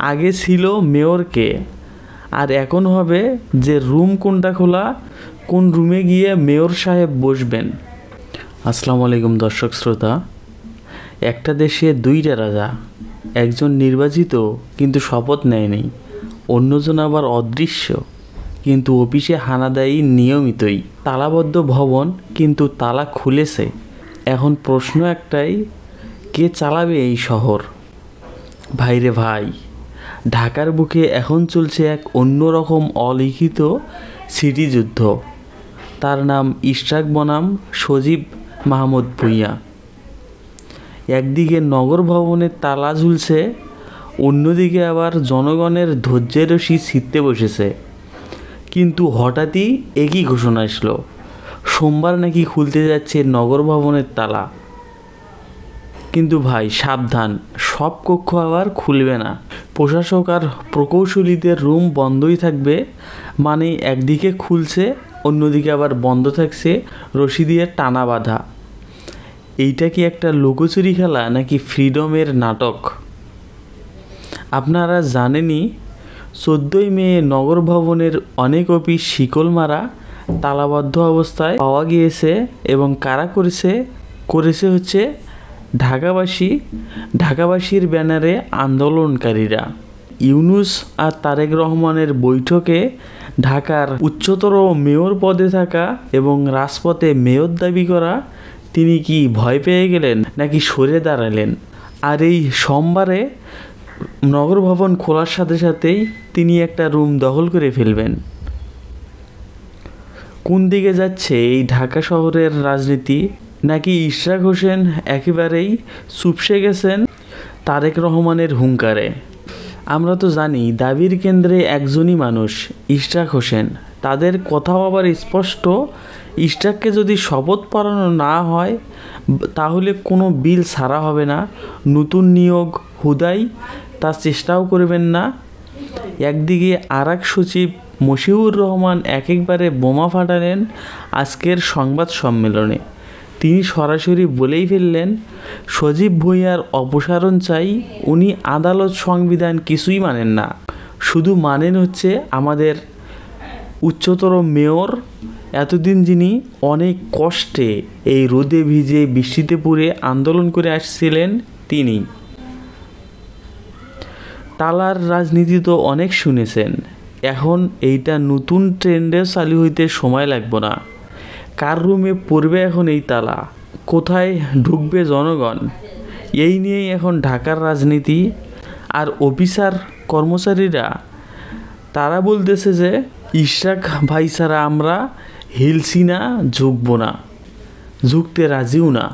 আগে ছিল মেয়রকে, আর এখন হবে যে রুম কোনটা খোলা, কোন রুমে গিয়ে মেয়র সাহেব বসবেন। আসসালামু আলাইকুম দর্শক শ্রোতা। একটা দেশে দুইটা রাজা, একজন নির্বাচিত কিন্তু শপথ নেয়নি, অন্যজন আবার অদৃশ্য কিন্তু অফিসে হানা দেয় নিয়মিতই। তালাবদ্ধ ভবন কিন্তু তালা খুলেছে। এখন প্রশ্ন একটাই, কে চালাবে এই শহর? ভাইরে ভাই, ঢাকার বুকে এখন চলছে এক অন্যরকম অলিখিত স্মৃতিযুদ্ধ। তার নাম ইশরাক বনাম সজীব মাহমুদ ভূঁইয়া। একদিকে নগর ভবনের তালা ঝুলছে, অন্যদিকে আবার জনগণের ধৈর্যের রশি ছিঁড়তে বসেছে। কিন্তু হঠাৎই একই ঘোষণা আসলো, সোমবার নাকি খুলতে যাচ্ছে নগর ভবনের তালা। কিন্তু ভাই সাবধান, সব কক্ষ আবার খুলবে না। প্রশাসক আর প্রকৌশলীদের রুম বন্ধই থাকবে, মানে একদিকে খুলছে অন্যদিকে আবার বন্ধ থাকছে, রশি দিয়ে টানা বাঁধা। এইটা কি একটা লুকোচুরি খেলা নাকি ফ্রিডমের নাটক? আপনারা জানেনই, 14ই মে নগর ভবনের অনেক অফিস শিকল মারা তালাবদ্ধ অবস্থায় পাওয়া গিয়েছে। এবং কারা করেছে হচ্ছে ঢাকাবাসীর ব্যানারে আন্দোলনকারীরা। ইউনূস আর তারেক রহমানের বৈঠকে ঢাকার উচ্চতর মেয়র পদে থাকা এবং রাজপথে মেয়র দাবি করা, তিনি কি ভয় পেয়ে গেলেন নাকি সরে দাঁড়ালেন? আর এই সোমবারে নগর ভবন খোলার সাথে সাথেই তিনি একটা রুম দখল করে ফেলবেন। কোন দিকে যাচ্ছে এই ঢাকা শহরের রাজনীতি? নাকি ইশরাক হোসেন একেবারেই চুপসে গেছেন তারেক রহমানের হুঙ্কারে? আমরা তো জানি দাবির কেন্দ্রে একজনই মানুষ, ইশরাক হোসেন। তাদের কথাও আবার স্পষ্ট, ইশরাককে যদি শপথ পড়ানো না হয় তাহলে কোনো বিল ছাড়া হবে না, নতুন নিয়োগ হুদাই তার চেষ্টাও করবেন না। একদিকে আরেক সচিব মশিউর রহমান একেবারে বোমা ফাটালেন আজকের সংবাদ সম্মেলনে। তিনি সরাসরি বলেই ফেললেন, সজীব ভূঁইয়ার অপসারণ চাই। উনি আদালত সংবিধান কিছুই মানেন না, শুধু মানেন হচ্ছে আমাদের উচ্চতর মেয়র। এতদিন যিনি অনেক কষ্টে এই রোদে ভিজে বৃষ্টিতে পুড়ে আন্দোলন করে আসছিলেন তিনি। তালার রাজনীতি তো অনেক শুনেছেন, এখন এইটা নতুন ট্রেন্ডে চালু হইতে সময় লাগবে না। কার রুমে পড়বে এখন এই তালা? কোথায় ঢুকবে জনগণ? এই নিয়েই এখন ঢাকার রাজনীতি। আর অফিসার কর্মচারীরা তারা বলতেছে যে ইশরাক ভাই ছাড়া আমরা হিলছি না, ঝুঁকবো না, ঝুঁকতে রাজিও না।